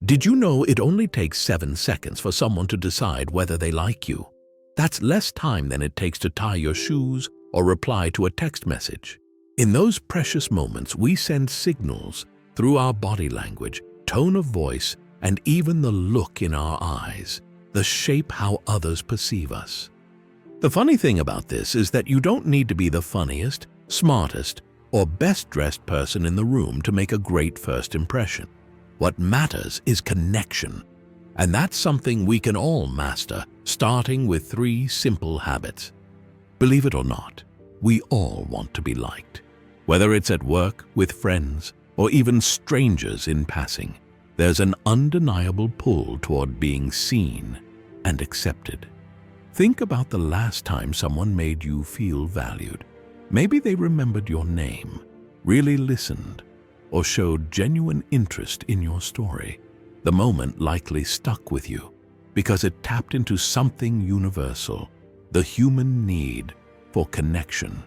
Did you know it only takes 7 seconds for someone to decide whether they like you? That's less time than it takes to tie your shoes or reply to a text message. In those precious moments, we send signals through our body language, tone of voice, and even the look in our eyes that shape how others perceive us. The funny thing about this is that you don't need to be the funniest, smartest, or best-dressed person in the room to make a great first impression. What matters is connection, and that's something we can all master, starting with 3 simple habits. Believe it or not, we all want to be liked. Whether it's at work, with friends, or even strangers in passing, there's an undeniable pull toward being seen and accepted. Think about the last time someone made you feel valued. Maybe they remembered your name, really listened, or showed genuine interest in your story. The moment likely stuck with you because it tapped into something universal, the human need for connection.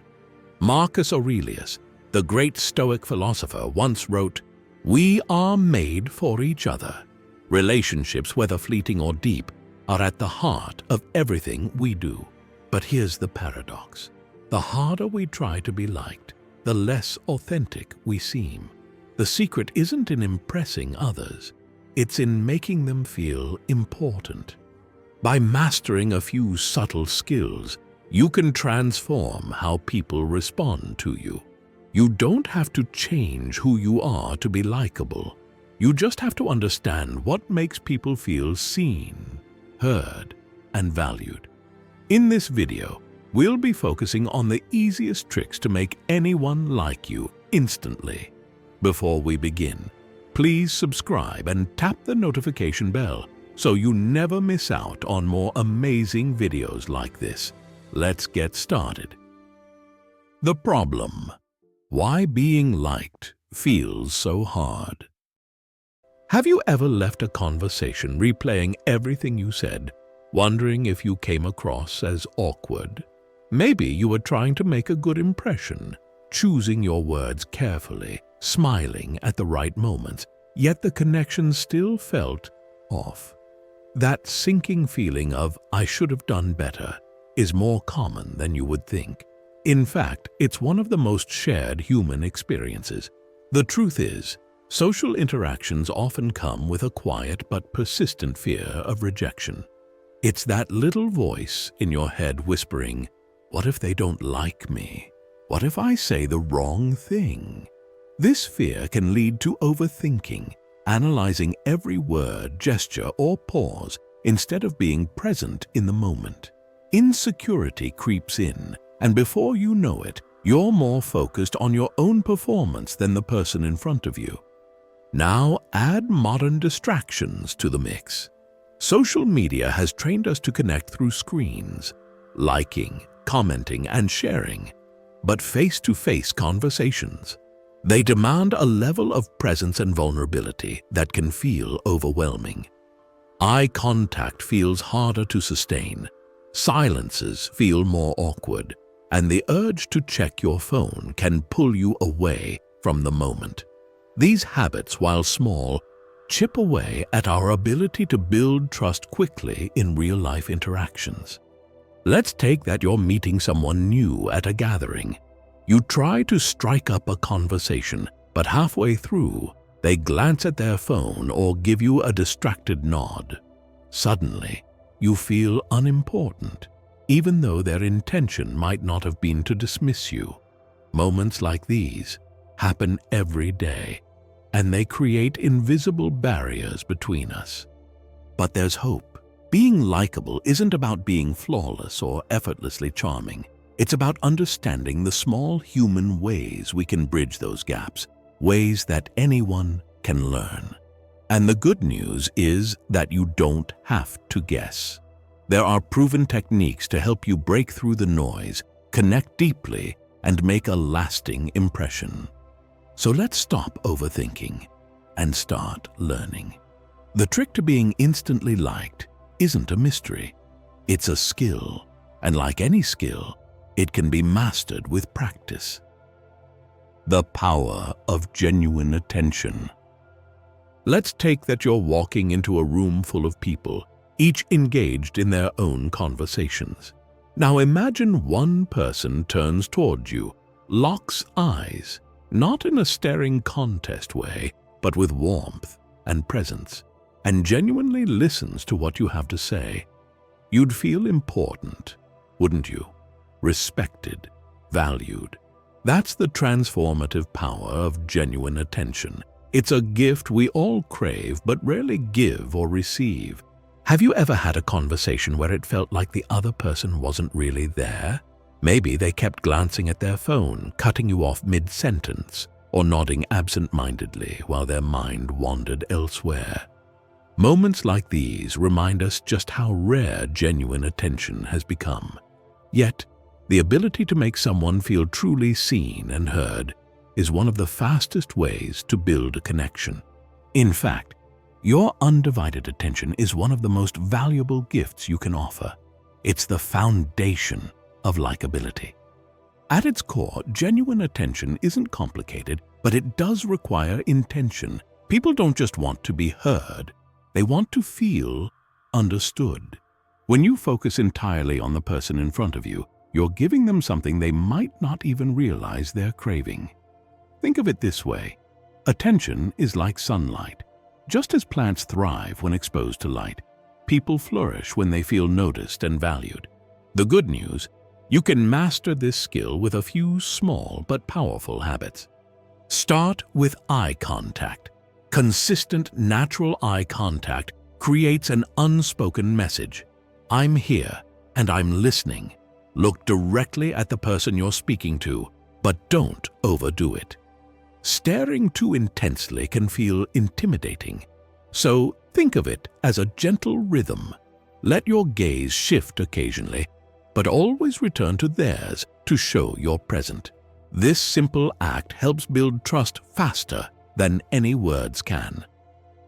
Marcus Aurelius, the great Stoic philosopher, once wrote, "We are made for each other." Relationships, whether fleeting or deep, are at the heart of everything we do. But here's the paradox. The harder we try to be liked, the less authentic we seem. The secret isn't in impressing others, it's in making them feel important. By mastering a few subtle skills, you can transform how people respond to you. You don't have to change who you are to be likable. You just have to understand what makes people feel seen, heard, and valued. In this video, we'll be focusing on the easiest tricks to make anyone like you instantly. Before we begin, please subscribe and tap the notification bell so you never miss out on more amazing videos like this. Let's get started. The problem: why being liked feels so hard. Have you ever left a conversation replaying everything you said, wondering if you came across as awkward? Maybe you were trying to make a good impression, choosing your words carefully, smiling at the right moments, yet the connection still felt off. That sinking feeling of "I should have done better" is more common than you would think. In fact, it's one of the most shared human experiences. The truth is, social interactions often come with a quiet but persistent fear of rejection. It's that little voice in your head whispering, "What if they don't like me? What if I say the wrong thing?" This fear can lead to overthinking, analyzing every word, gesture, or pause instead of being present in the moment. Insecurity creeps in, and before you know it, you're more focused on your own performance than the person in front of you. Now add modern distractions to the mix. Social media has trained us to connect through screens, liking, commenting, and sharing, but face-to-face conversations, they demand a level of presence and vulnerability that can feel overwhelming. Eye contact feels harder to sustain, silences feel more awkward, and the urge to check your phone can pull you away from the moment. These habits, while small, chip away at our ability to build trust quickly in real-life interactions. Let's take that you're meeting someone new at a gathering. You try to strike up a conversation, but halfway through, they glance at their phone or give you a distracted nod. Suddenly, you feel unimportant, even though their intention might not have been to dismiss you. Moments like these happen every day, and they create invisible barriers between us. But there's hope. Being likable isn't about being flawless or effortlessly charming. It's about understanding the small human ways we can bridge those gaps, ways that anyone can learn. And the good news is that you don't have to guess. There are proven techniques to help you break through the noise, connect deeply, and make a lasting impression. So let's stop overthinking and start learning. The trick to being instantly liked isn't a mystery. It's a skill, and like any skill, it can be mastered with practice. The power of genuine attention. Let's take that you're walking into a room full of people, each engaged in their own conversations. Now imagine one person turns towards you, locks eyes, not in a staring contest way, but with warmth and presence, and genuinely listens to what you have to say. You'd feel important, wouldn't you? Respected, valued. That's the transformative power of genuine attention. It's a gift we all crave but rarely give or receive. Have you ever had a conversation where it felt like the other person wasn't really there? Maybe they kept glancing at their phone, cutting you off mid-sentence, or nodding absent-mindedly while their mind wandered elsewhere. Moments like these remind us just how rare genuine attention has become. Yet, the ability to make someone feel truly seen and heard is one of the fastest ways to build a connection. In fact, your undivided attention is one of the most valuable gifts you can offer. It's the foundation of likability. At its core, genuine attention isn't complicated, but it does require intention. People don't just want to be heard, they want to feel understood. When you focus entirely on the person in front of you, you're giving them something they might not even realize they're craving. Think of it this way. Attention is like sunlight. Just as plants thrive when exposed to light, people flourish when they feel noticed and valued. The good news, you can master this skill with a few small but powerful habits. Start with eye contact. Consistent, natural eye contact creates an unspoken message. I'm here and I'm listening. Look directly at the person you're speaking to, but don't overdo it. Staring too intensely can feel intimidating, so think of it as a gentle rhythm. Let your gaze shift occasionally, but always return to theirs to show you're present. This simple act helps build trust faster than any words can.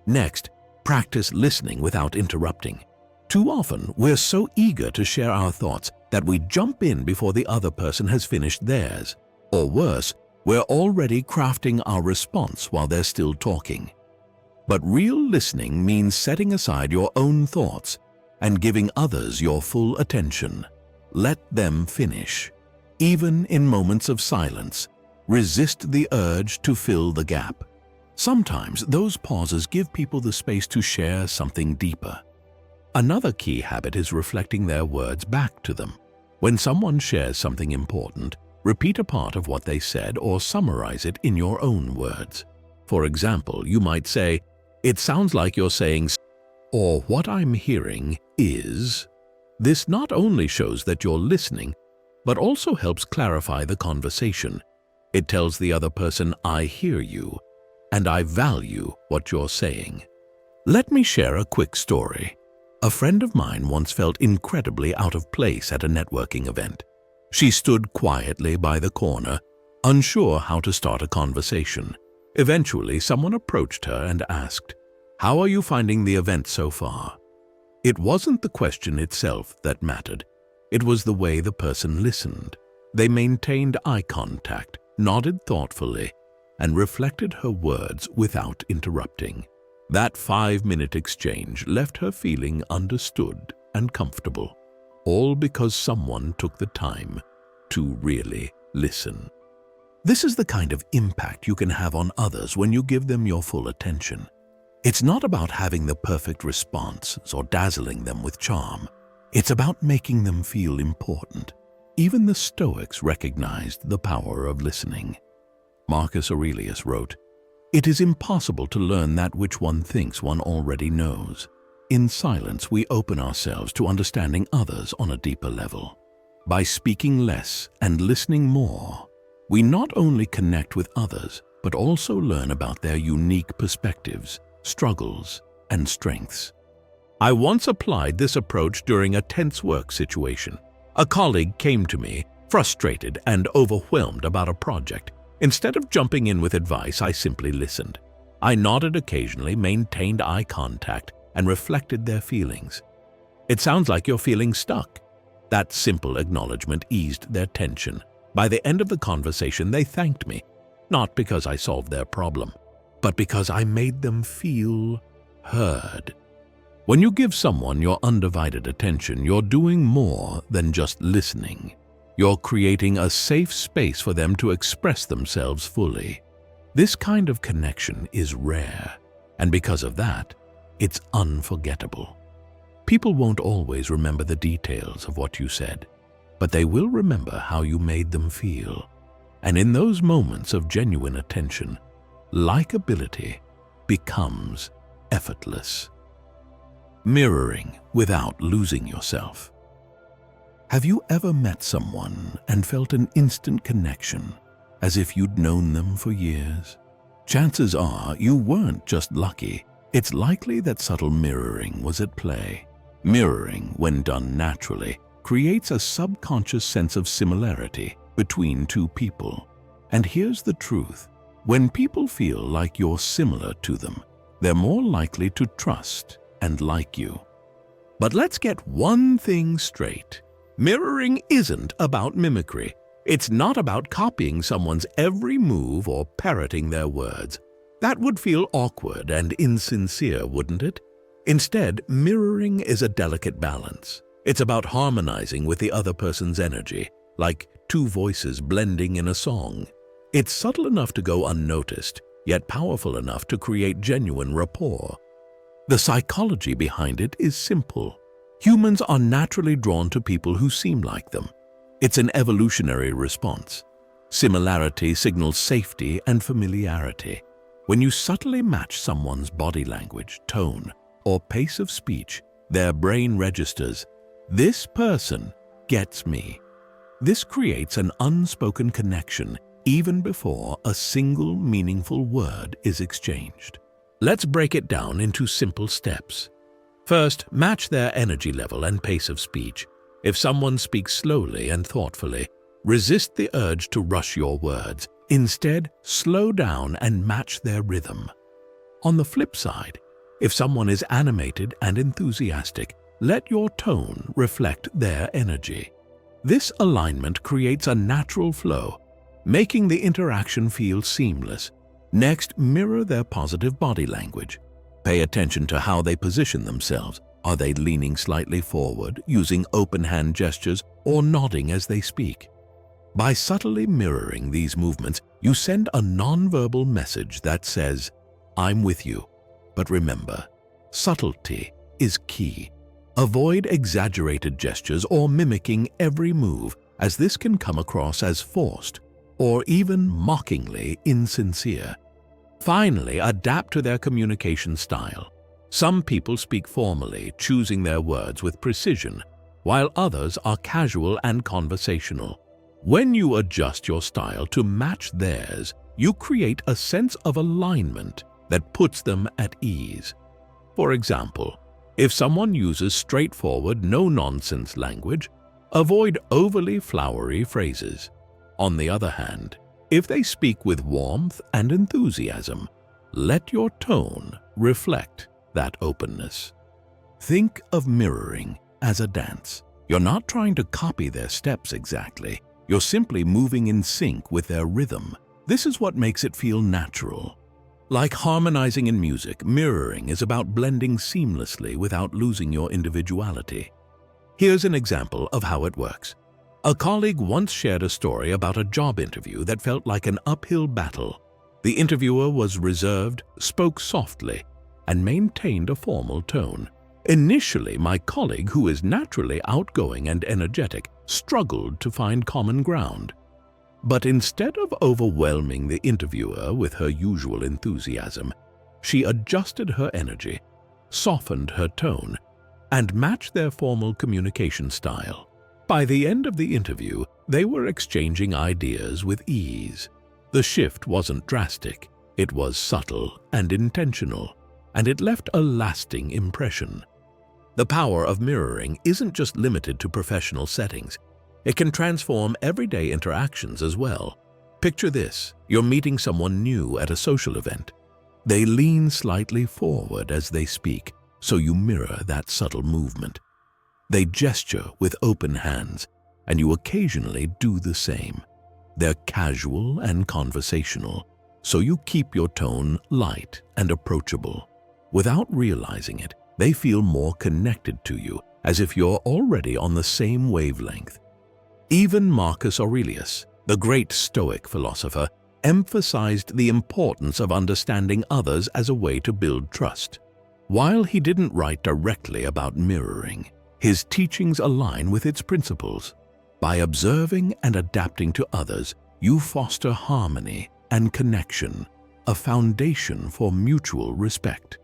Next, practice listening without interrupting. Too often, we're so eager to share our thoughts that we jump in before the other person has finished theirs. Or worse, we're already crafting our response while they're still talking. But real listening means setting aside your own thoughts and giving others your full attention. Let them finish. Even in moments of silence, resist the urge to fill the gap. Sometimes those pauses give people the space to share something deeper. Another key habit is reflecting their words back to them. When someone shares something important, repeat a part of what they said or summarize it in your own words. For example, you might say, "It sounds like you're saying," or "What I'm hearing is." This not only shows that you're listening, but also helps clarify the conversation. It tells the other person, "I hear you, and I value what you're saying." Let me share a quick story. A friend of mine once felt incredibly out of place at a networking event. She stood quietly by the corner, unsure how to start a conversation. Eventually, someone approached her and asked, "How are you finding the event so far?" It wasn't the question itself that mattered. It was the way the person listened. They maintained eye contact, nodded thoughtfully, and reflected her words without interrupting. That 5-minute exchange left her feeling understood and comfortable, all because someone took the time to really listen. This is the kind of impact you can have on others when you give them your full attention. It's not about having the perfect response or dazzling them with charm. It's about making them feel important. Even the Stoics recognized the power of listening. Marcus Aurelius wrote, "It is impossible to learn that which one thinks one already knows." In silence, we open ourselves to understanding others on a deeper level. By speaking less and listening more, we not only connect with others, but also learn about their unique perspectives, struggles, and strengths. I once applied this approach during a tense work situation. A colleague came to me, frustrated and overwhelmed about a project. Instead of jumping in with advice, I simply listened. I nodded occasionally, maintained eye contact, and reflected their feelings. "It sounds like you're feeling stuck." That simple acknowledgement eased their tension. By the end of the conversation, they thanked me, not because I solved their problem, but because I made them feel heard. When you give someone your undivided attention, you're doing more than just listening. You're creating a safe space for them to express themselves fully. This kind of connection is rare, and because of that, it's unforgettable. People won't always remember the details of what you said, but they will remember how you made them feel. And in those moments of genuine attention, likability becomes effortless. Mirroring without losing yourself. Have you ever met someone and felt an instant connection, as if you'd known them for years? Chances are you weren't just lucky. It's likely that subtle mirroring was at play. Mirroring, when done naturally, creates a subconscious sense of similarity between two people. And here's the truth. When people feel like you're similar to them, they're more likely to trust and like you. But let's get one thing straight. Mirroring isn't about mimicry. It's not about copying someone's every move or parroting their words. That would feel awkward and insincere, wouldn't it? Instead, mirroring is a delicate balance. It's about harmonizing with the other person's energy, like two voices blending in a song. It's subtle enough to go unnoticed, yet powerful enough to create genuine rapport. The psychology behind it is simple. Humans are naturally drawn to people who seem like them. It's an evolutionary response. Similarity signals safety and familiarity. When you subtly match someone's body language, tone, or pace of speech, their brain registers, "This person gets me." This creates an unspoken connection even before a single meaningful word is exchanged. Let's break it down into simple steps. First, match their energy level and pace of speech. If someone speaks slowly and thoughtfully, resist the urge to rush your words. Instead, slow down and match their rhythm. On the flip side, if someone is animated and enthusiastic, let your tone reflect their energy. This alignment creates a natural flow, making the interaction feel seamless. Next, mirror their positive body language. Pay attention to how they position themselves. Are they leaning slightly forward, using open hand gestures, or nodding as they speak? By subtly mirroring these movements, you send a nonverbal message that says, "I'm with you." But remember, subtlety is key. Avoid exaggerated gestures or mimicking every move, as this can come across as forced or even mockingly insincere. Finally, adapt to their communication style. Some people speak formally, choosing their words with precision, while others are casual and conversational. When you adjust your style to match theirs, you create a sense of alignment that puts them at ease. For example, if someone uses straightforward, no-nonsense language, avoid overly flowery phrases. On the other hand, if they speak with warmth and enthusiasm, let your tone reflect that openness. Think of mirroring as a dance. You're not trying to copy their steps exactly. You're simply moving in sync with their rhythm. This is what makes it feel natural. Like harmonizing in music, mirroring is about blending seamlessly without losing your individuality. Here's an example of how it works. A colleague once shared a story about a job interview that felt like an uphill battle. The interviewer was reserved, spoke softly, and maintained a formal tone. Initially, my colleague, who is naturally outgoing and energetic, struggled to find common ground. But instead of overwhelming the interviewer with her usual enthusiasm, she adjusted her energy, softened her tone, and matched their formal communication style. By the end of the interview, they were exchanging ideas with ease. The shift wasn't drastic, it was subtle and intentional, and it left a lasting impression. The power of mirroring isn't just limited to professional settings. It can transform everyday interactions as well. Picture this: you're meeting someone new at a social event. They lean slightly forward as they speak, so you mirror that subtle movement. They gesture with open hands, and you occasionally do the same. They're casual and conversational, so you keep your tone light and approachable. Without realizing it, they feel more connected to you, as if you're already on the same wavelength. Even Marcus Aurelius, the great Stoic philosopher, emphasized the importance of understanding others as a way to build trust. While he didn't write directly about mirroring, his teachings align with its principles. By observing and adapting to others, you foster harmony and connection, a foundation for mutual respect.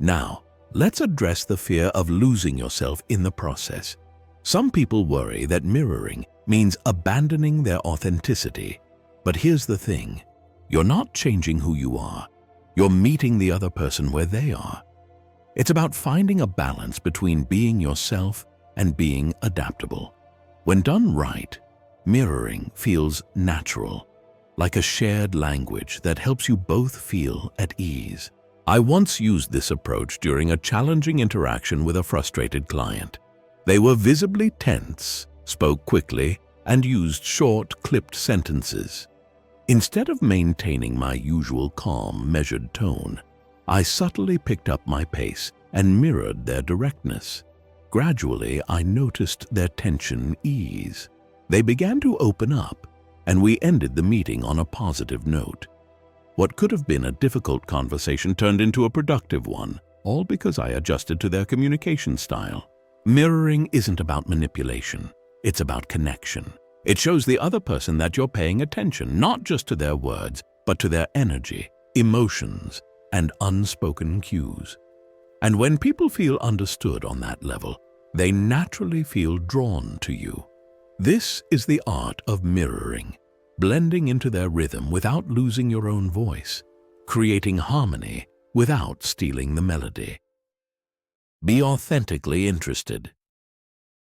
Now, let's address the fear of losing yourself in the process. Some people worry that mirroring means abandoning their authenticity. But here's the thing, you're not changing who you are. You're meeting the other person where they are. It's about finding a balance between being yourself and being adaptable. When done right, mirroring feels natural, like a shared language that helps you both feel at ease. I once used this approach during a challenging interaction with a frustrated client. They were visibly tense, spoke quickly, and used short, clipped sentences. Instead of maintaining my usual calm, measured tone, I subtly picked up my pace and mirrored their directness. Gradually, I noticed their tension ease. They began to open up, and we ended the meeting on a positive note. What could have been a difficult conversation turned into a productive one, all because I adjusted to their communication style. Mirroring isn't about manipulation, it's about connection. It shows the other person that you're paying attention, not just to their words, but to their energy, emotions, and unspoken cues. And when people feel understood on that level, they naturally feel drawn to you. This is the art of mirroring, blending into their rhythm without losing your own voice, creating harmony without stealing the melody. Be authentically interested.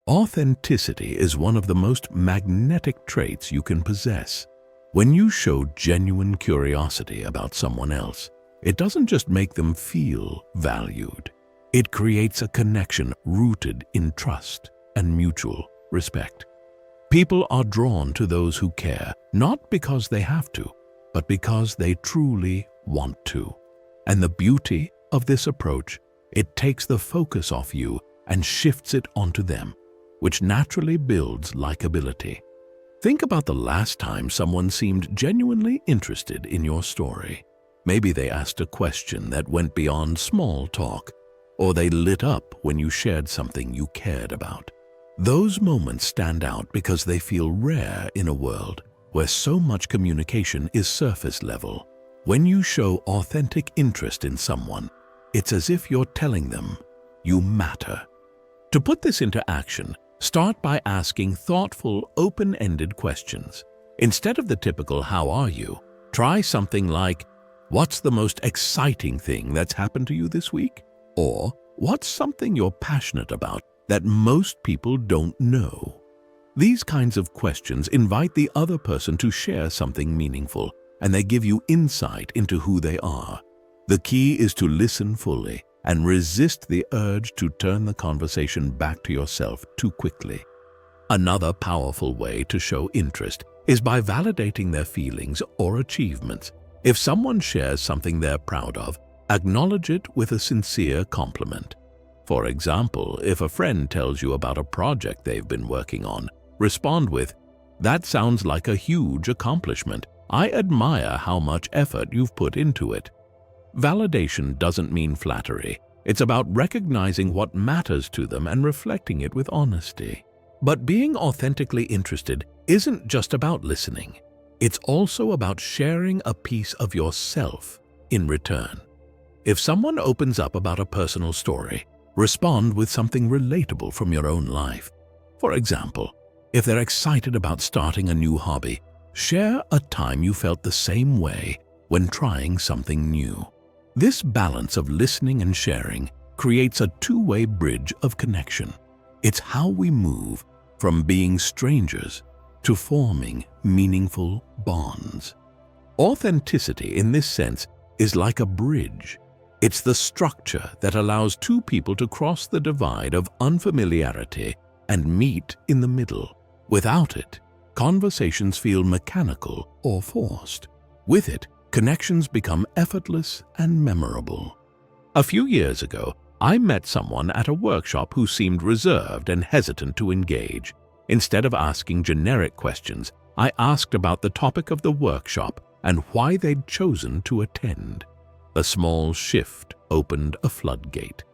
Authenticity is one of the most magnetic traits you can possess. When you show genuine curiosity about someone else, it doesn't just make them feel valued. It creates a connection rooted in trust and mutual respect. People are drawn to those who care, not because they have to, but because they truly want to. And the beauty of this approach, it takes the focus off you and shifts it onto them, which naturally builds likability. Think about the last time someone seemed genuinely interested in your story. Maybe they asked a question that went beyond small talk, or they lit up when you shared something you cared about. Those moments stand out because they feel rare in a world where so much communication is surface level. When you show authentic interest in someone, it's as if you're telling them, you matter. To put this into action, start by asking thoughtful, open-ended questions. Instead of the typical, "How are you?" try something like, "What's the most exciting thing that's happened to you this week?" Or, "What's something you're passionate about that most people don't know?" These kinds of questions invite the other person to share something meaningful, and they give you insight into who they are. The key is to listen fully and resist the urge to turn the conversation back to yourself too quickly. Another powerful way to show interest is by validating their feelings or achievements. If someone shares something they're proud of, acknowledge it with a sincere compliment. For example, if a friend tells you about a project they've been working on, respond with, "That sounds like a huge accomplishment. I admire how much effort you've put into it." Validation doesn't mean flattery. It's about recognizing what matters to them and reflecting it with honesty. But being authentically interested isn't just about listening. It's also about sharing a piece of yourself in return. If someone opens up about a personal story, respond with something relatable from your own life. For example, if they're excited about starting a new hobby, share a time you felt the same way when trying something new. This balance of listening and sharing creates a two-way bridge of connection. It's how we move from being strangers to forming meaningful bonds. Authenticity, in this sense, is like a bridge. It's the structure that allows two people to cross the divide of unfamiliarity and meet in the middle. Without it, conversations feel mechanical or forced. With it, connections become effortless and memorable. A few years ago, I met someone at a workshop who seemed reserved and hesitant to engage. Instead of asking generic questions, I asked about the topic of the workshop and why they'd chosen to attend. A small shift opened a floodgate.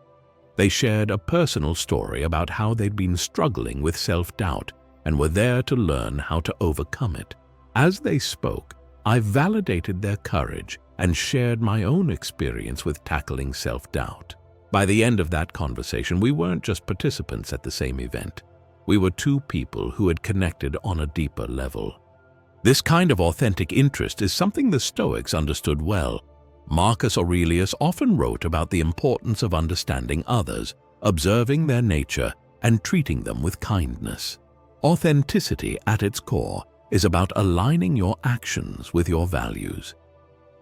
They shared a personal story about how they'd been struggling with self-doubt and were there to learn how to overcome it. As they spoke, I validated their courage and shared my own experience with tackling self-doubt. By the end of that conversation, we weren't just participants at the same event. We were two people who had connected on a deeper level. This kind of authentic interest is something the Stoics understood well. Marcus Aurelius often wrote about the importance of understanding others, observing their nature, and treating them with kindness. Authenticity, at its core, is about aligning your actions with your values.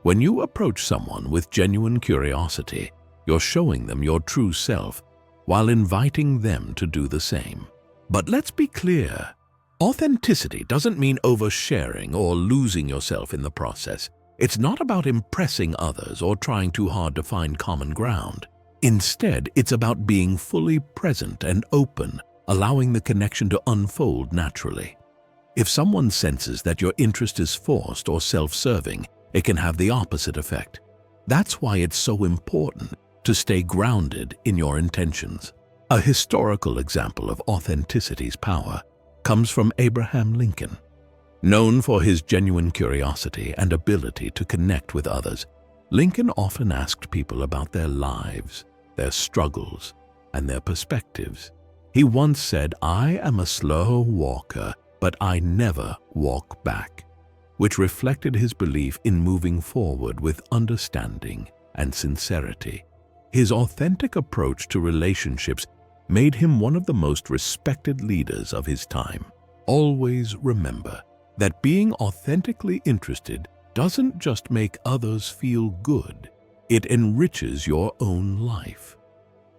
When you approach someone with genuine curiosity, you're showing them your true self while inviting them to do the same. But let's be clear, authenticity doesn't mean oversharing or losing yourself in the process. It's not about impressing others or trying too hard to find common ground. Instead, it's about being fully present and open, allowing the connection to unfold naturally. If someone senses that your interest is forced or self-serving, it can have the opposite effect. That's why it's so important to stay grounded in your intentions. A historical example of authenticity's power comes from Abraham Lincoln. Known for his genuine curiosity and ability to connect with others, Lincoln often asked people about their lives, their struggles, and their perspectives. He once said, "I am a slow walker, but I never walk back," which reflected his belief in moving forward with understanding and sincerity. His authentic approach to relationships made him one of the most respected leaders of his time. Always remember that being authentically interested doesn't just make others feel good, it enriches your own life.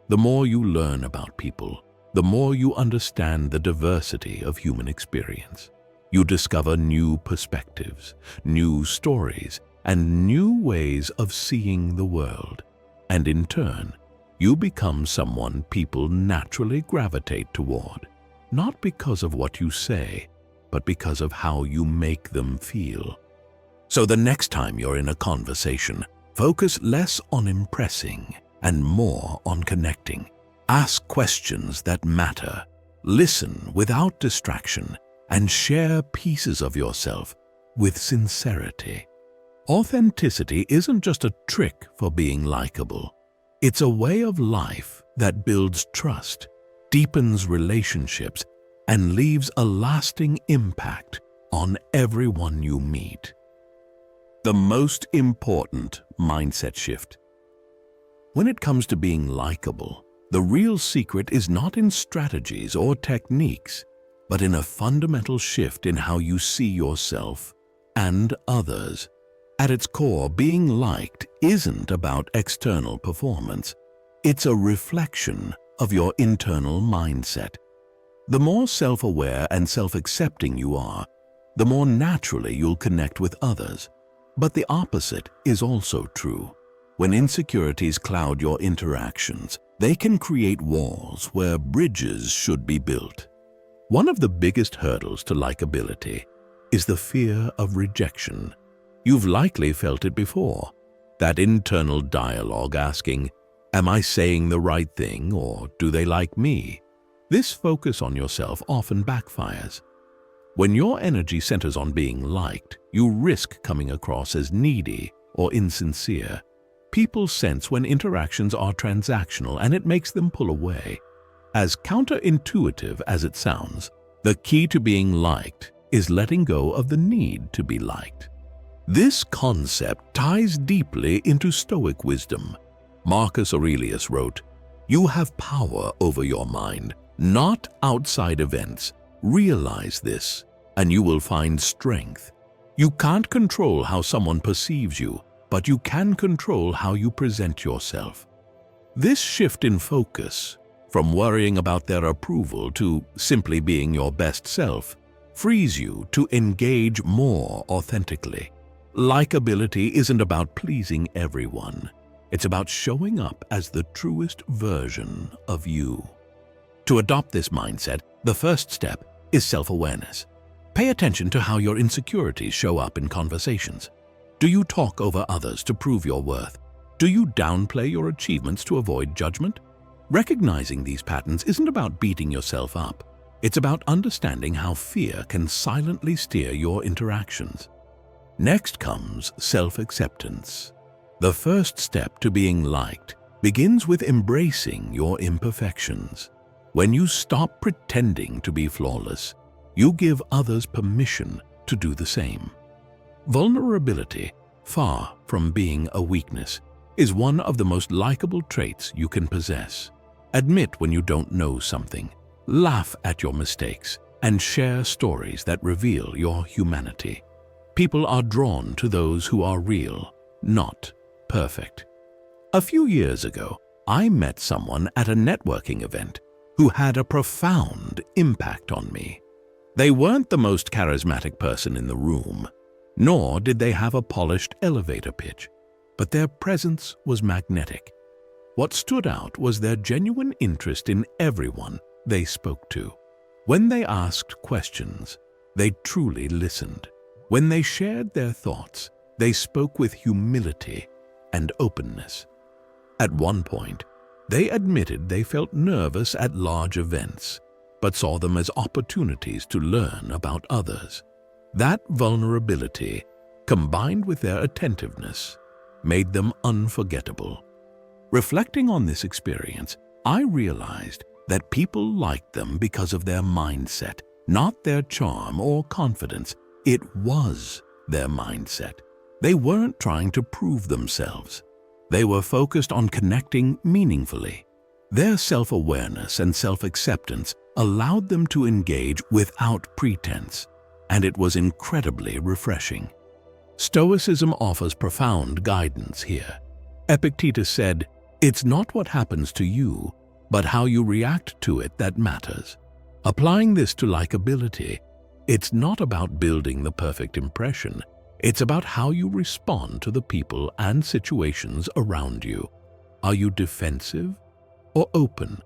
The more you learn about people, the more you understand the diversity of human experience. You discover new perspectives, new stories, and new ways of seeing the world. And in turn, you become someone people naturally gravitate toward, not because of what you say, but because of how you make them feel. So the next time you're in a conversation, focus less on impressing and more on connecting. Ask questions that matter, listen without distraction, and share pieces of yourself with sincerity. Authenticity isn't just a trick for being likable. It's a way of life that builds trust, deepens relationships, and leaves a lasting impact on everyone you meet. The most important mindset shift. When it comes to being likable, the real secret is not in strategies or techniques, but in a fundamental shift in how you see yourself and others. At its core, being liked isn't about external performance. It's a reflection of your internal mindset. The more self-aware and self-accepting you are, the more naturally you'll connect with others. But the opposite is also true. When insecurities cloud your interactions, they can create walls where bridges should be built. One of the biggest hurdles to likability is the fear of rejection. You've likely felt it before. That internal dialogue asking, "Am I saying the right thing, or do they like me?" This focus on yourself often backfires. When your energy centers on being liked, you risk coming across as needy or insincere. People sense when interactions are transactional, and it makes them pull away. As counterintuitive as it sounds, the key to being liked is letting go of the need to be liked. This concept ties deeply into Stoic wisdom. Marcus Aurelius wrote, "You have power over your mind, not outside events. Realize this, and you will find strength." You can't control how someone perceives you, but you can control how you present yourself. This shift in focus, from worrying about their approval to simply being your best self, frees you to engage more authentically. Likability isn't about pleasing everyone. It's about showing up as the truest version of you. To adopt this mindset, the first step is self-awareness. Pay attention to how your insecurities show up in conversations. Do you talk over others to prove your worth? Do you downplay your achievements to avoid judgment? Recognizing these patterns isn't about beating yourself up. It's about understanding how fear can silently steer your interactions. Next comes self-acceptance. The first step to being liked begins with embracing your imperfections. When you stop pretending to be flawless, you give others permission to do the same. Vulnerability, far from being a weakness, is one of the most likable traits you can possess. Admit when you don't know something, laugh at your mistakes, and share stories that reveal your humanity. People are drawn to those who are real, not perfect. A few years ago, I met someone at a networking event who had a profound impact on me. They weren't the most charismatic person in the room, nor did they have a polished elevator pitch, but their presence was magnetic. What stood out was their genuine interest in everyone they spoke to. When they asked questions, they truly listened. When they shared their thoughts, they spoke with humility and openness. At one point, they admitted they felt nervous at large events, but saw them as opportunities to learn about others. That vulnerability, combined with their attentiveness, made them unforgettable. Reflecting on this experience, I realized that people liked them because of their mindset, not their charm or confidence. It was their mindset. They weren't trying to prove themselves. They were focused on connecting meaningfully. Their self-awareness and self-acceptance allowed them to engage without pretense, and it was incredibly refreshing. Stoicism offers profound guidance here. Epictetus said, "It's not what happens to you, but how you react to it that matters." Applying this to likability, it's not about building the perfect impression. It's about how you respond to the people and situations around you. Are you defensive or open?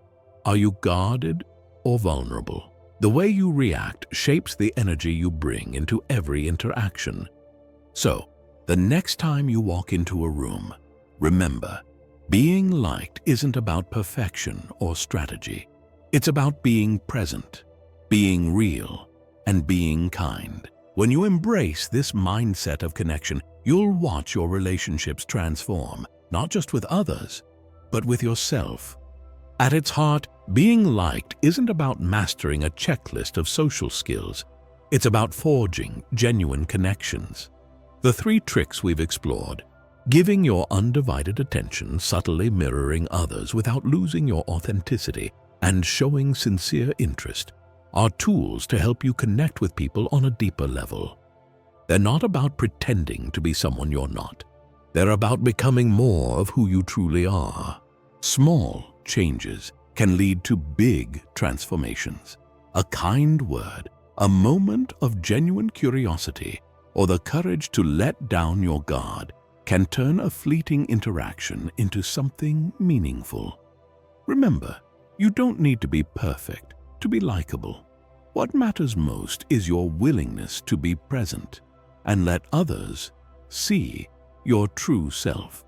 Are you guarded or vulnerable? The way you react shapes the energy you bring into every interaction. So, the next time you walk into a room, remember, being liked isn't about perfection or strategy. It's about being present, being real, and being kind. When you embrace this mindset of connection, you'll watch your relationships transform, not just with others, but with yourself. At its heart, being liked isn't about mastering a checklist of social skills. It's about forging genuine connections. The 3 tricks we've explored: giving your undivided attention, subtly mirroring others without losing your authenticity, and showing sincere interest, are tools to help you connect with people on a deeper level. They're not about pretending to be someone you're not. They're about becoming more of who you truly are. Small changes can lead to big transformations. A kind word, a moment of genuine curiosity, or the courage to let down your guard can turn a fleeting interaction into something meaningful. Remember, you don't need to be perfect to be likable. What matters most is your willingness to be present and let others see your true self.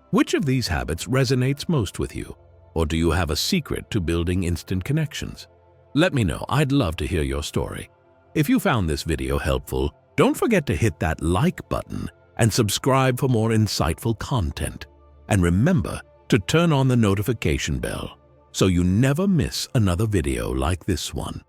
Which of these habits resonates most with you? Or do you have a secret to building instant connections? Let me know. I'd love to hear your story. If you found this video helpful, don't forget to hit that like button and subscribe for more insightful content. And remember to turn on the notification bell so you never miss another video like this one.